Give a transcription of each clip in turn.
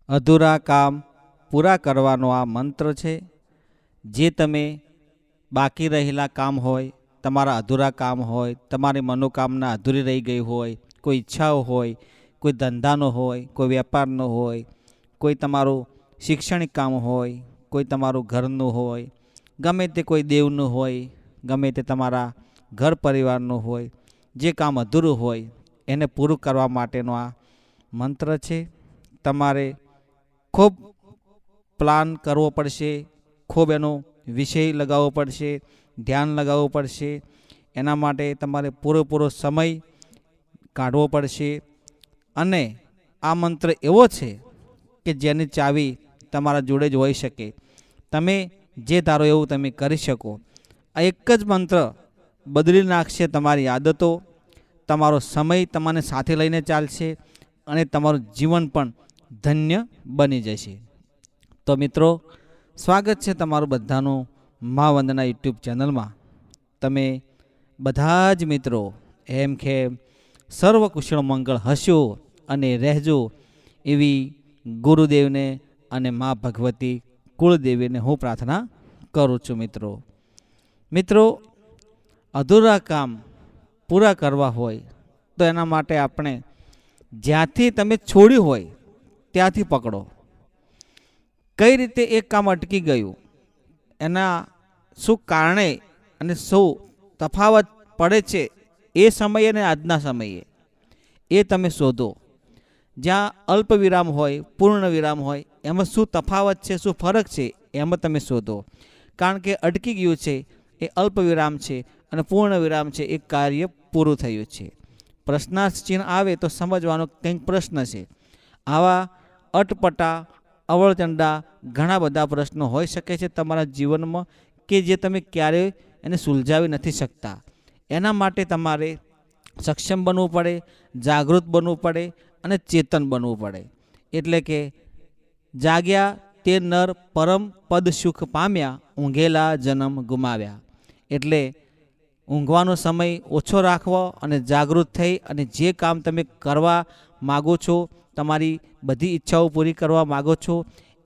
અધૂરા કામ પૂરા કરવાનો આ મંત્ર છે। જે તમે બાકી રહેલા કામ હોય, તમારા અધૂરા કામ હોય, તમારી મનોકામના અધૂરી રહી ગઈ હોય, કોઈ ઈચ્છાઓ હોય, કોઈ ધંધાનો હોય, કોઈ વેપારનો હોય, કોઈ તમારું શૈક્ષણિક કામ હોય, કોઈ તમારું ઘરનું હોય, ગમે તે કોઈ દેવનું હોય, ગમે તે તમારા ઘર પરિવારનું હોય, જે કામ અધૂરું હોય એને પૂરું કરવા માટેનો આ મંત્ર છે। તમારે ખૂબ પ્લાન કરવો પડશે, ખૂબ એનો વિષય લગાવવો પડશે, ધ્યાન લગાવવું પડશે। એના માટે તમારે પૂરેપૂરો સમય કાઢવો પડશે। અને આ મંત્ર એવો છે કે જેની ચાવી તમારા જોડે જ હોઈ શકે, તમે જે ધારો એવું તમે કરી શકો। આ એક જ મંત્ર બદલી નાખશે તમારી આદતો, તમારો સમય તમને સાથે લઈને ચાલશે અને તમારું જીવન પણ ધન્ય બની જશે। તો મિત્રો, સ્વાગત છે તમારું બધાનું મા વંદના યુટ્યુબ ચેનલમાં। તમે બધા જ મિત્રો એમ કે સર્વ કુશળ મંગળ હશો અને રહેજો એવી ગુરુદેવને અને મા ભગવતી કુળદેવીને હું પ્રાર્થના કરું છું। મિત્રો, અધૂરા કામ પૂરા કરવા હોય તો એના માટે આપણે જ્યાંથી તમે છોડ્યું હોય ત્યાંથી પકડો। કઈ રીતે એક કામ અટકી ગયું, એના શું કારણે અને શું તફાવત પડે છે એ સમયે અને આજના સમયે એ તમે શોધો। જ્યાં અલ્પ વિરામ હોય, પૂર્ણ વિરામ હોય, એમાં શું તફાવત છે, શું ફરક છે એમાં તમે શોધો। કારણ કે અટકી ગયું છે એ અલ્પ વિરામ છે અને પૂર્ણ વિરામ છે એ કાર્ય પૂરું થયું છે। પ્રશ્નાર્થ ચિહ્ન આવે તો સમજવાનો કંઈક પ્રશ્ન છે। આવા અટપટા અવળચંડા ઘણા બધા પ્રશ્નો હોઈ શકે છે તમારા જીવનમાં કે જે તમે ક્યારેય એને સુલઝાવી નથી શકતા। એના માટે તમારે સક્ષમ બનવું પડે, જાગૃત બનવું પડે અને ચેતન બનવું પડે। એટલે કે જાગ્યા તે નર પરમ પદ સુખ પામ્યા, ઊંઘેલા જન્મ ગુમાવ્યા। એટલે ઊંઘવાનો સમય ઓછો રાખવો અને જાગૃત થઈ અને જે કામ તમે કરવા માગો છો, તમારી બધી ઈચ્છાઓ પૂરી કરવા માગો છો,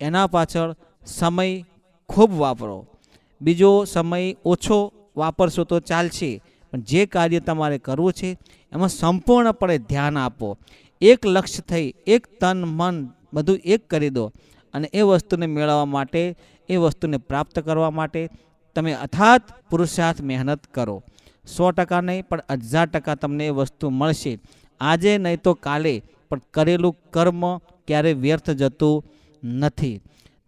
એના પાછળ સમય ખૂબ વાપરો। બીજો સમય ઓછો વાપરશો તો ચાલશે, પણ જે કાર્ય તમારે કરવું છે એમાં સંપૂર્ણપણે ધ્યાન આપો। એક લક્ષ્ય થઈ, એક તન મન બધું એક કરી દો અને એ વસ્તુને મેળવવા માટે, એ વસ્તુને પ્રાપ્ત કરવા માટે તમે અથાત પુરુષાર્થ મહેનત કરો। 100% નહીં પણ 1000% તમને એ વસ્તુ મળશે। આજે નહીં તો કાલે, પણ કરેલું કર્મ ક્યારે વ્યર્થ જતું નથી।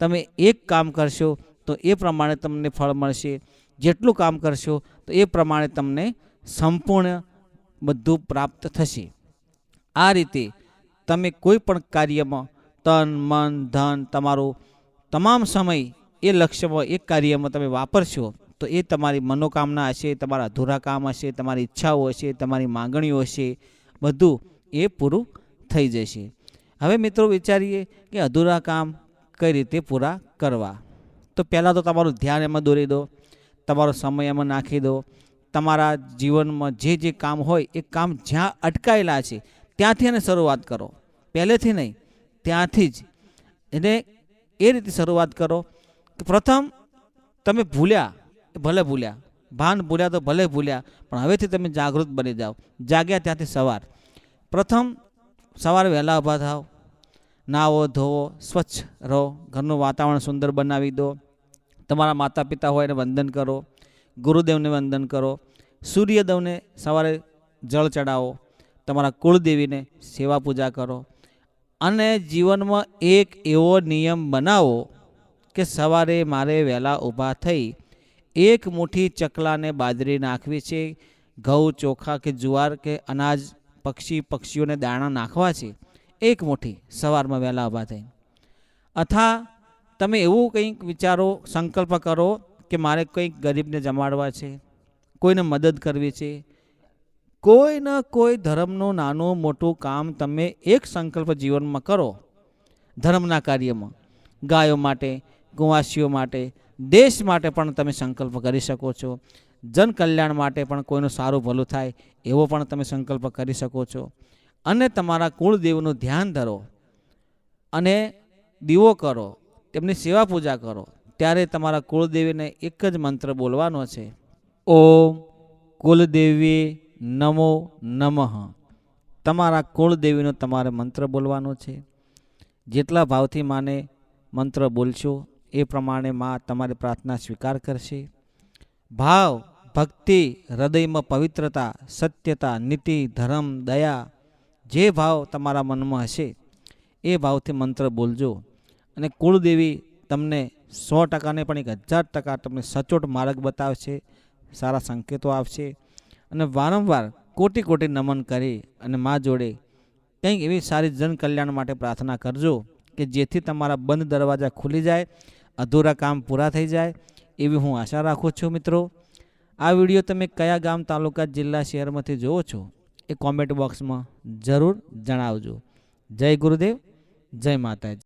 તમે એક કામ કરશો તો એ પ્રમાણે તમને ફળ મળશે, જેટલું કામ કરશો તો એ પ્રમાણે તમને સંપૂર્ણ બધું પ્રાપ્ત થશે। આ રીતે તમે કોઈ પણ કાર્યમાં તન મન ધન તમારું તમામ સમય એ લક્ષ્યમાં, એક કાર્યમાં તમે વાપરશો તો એ તમારી મનોકામના હશે, તમારા અધૂરા કામ હશે, તમારી ઈચ્છાઓ હશે, તમારી માગણીઓ હશે, બધું એ પૂરું થઈ જશે। હવે મિત્રો વિચારીએ કે અધૂરા કામ કઈ રીતે પૂરા કરવા। તો પહેલાં તો તમારું ધ્યાન એમાં દોરી દો, તમારો સમય એમાં નાખી દો। તમારા જીવનમાં જે જે કામ હોય એ કામ જ્યાં અટકાયેલા છે ત્યાંથી એને શરૂઆત કરો, પહેલેથી નહીં, ત્યાંથી જ એને એ રીતે શરૂઆત કરો કે પ્રથમ તમે ભૂલ્યા ભલે ભૂલ્યા, ભાન ભૂલ્યા તો ભલે ભૂલ્યા, પણ હવેથી તમે જાગૃત બની જાઓ। જાગ્યા ત્યાંથી સવાર, પ્રથમ સવારે વહેલા ઊભા થાઓ, નાહો ધોવો, સ્વચ્છ રહો, ઘરનું વાતાવરણ સુંદર બનાવી દો, તમારા માતા પિતા હોય એને વંદન કરો, ગુરુદેવને વંદન કરો, સૂર્યદેવને સવારે જળ ચડાવો, તમારા કુળદેવીને સેવા પૂજા કરો અને જીવનમાં એક એવો નિયમ બનાવો કે સવારે મારે વહેલા ઊભા થઈ એક મુઠ્ઠી ચકલાને બાજરી નાખવી છે, ઘઉં ચોખા કે જુવાર કે અનાજ પક્ષીઓને દાણા નાખવા છે, એક મુઠ્ઠી સવારમાં વહેલા ઊભા થઈ। અથવા તમે એવું કંઈક વિચારો, સંકલ્પ કરો કે મારે કંઈક ગરીબને જમાડવા છે, કોઈને મદદ કરવી છે, કોઈને કોઈ ધર્મનું નાનું મોટું કામ તમે એક સંકલ્પ જીવનમાં કરો। ધર્મના કાર્યમાં ગાયો માટે, કુંવાસીઓ માટે, દેશ માટે પણ તમે સંકલ્પ કરી શકો છો। જન કલ્યાણ માટે પણ કોઈનું સારું ભલું થાય એવો પણ તમે સંકલ્પ કરી શકો છો। અને તમારા કુળદેવનું ધ્યાન ધરો અને દીવો કરો, તેમની સેવા પૂજા કરો, ત્યારે તમારા કુળદેવીને એક જ મંત્ર બોલવાનો છે, ઓમ કુલદેવી નમો નમઃ. તમારા કુળદેવીનો તમારે મંત્ર બોલવાનો છે. જેટલા ભાવથી માને મંત્ર બોલશો એ પ્રમાણે માં તમારી પ્રાર્થના સ્વીકાર કરશે. ભાવ, ભક્તિ, હૃદયમાં પવિત્રતા, સત્યતા, નીતિ, ધર્મ, દયા, જે ભાવ તમારા મનમાં હશે એ ભાવથી મંત્ર બોલજો અને કુળદેવી તમને 100% ને પણ 1000% તમને સચોટ માર્ગ બતાવશે, સારા સંકેતો આપશે. અને વારંવાર કોટી કોટી નમન કરી અને મા જોડે કંઈક એવી સારી જન કલ્યાણ માટે પ્રાર્થના કરજો કે જેથી તમારા બંધ દરવાજા ખુલી જાય, અધૂરા કામ પૂરા થઈ જાય એવી હું આશા રાખું છું. મિત્રો, આ વિડીયો તમે કયા ગામ, તાલુકા, જિલ્લા, શહેરમાંથી જોવો છો એ કોમેન્ટ બોક્સમાં જરૂર જણાવજો. જય ગુરુદેવ, જય માતાજી.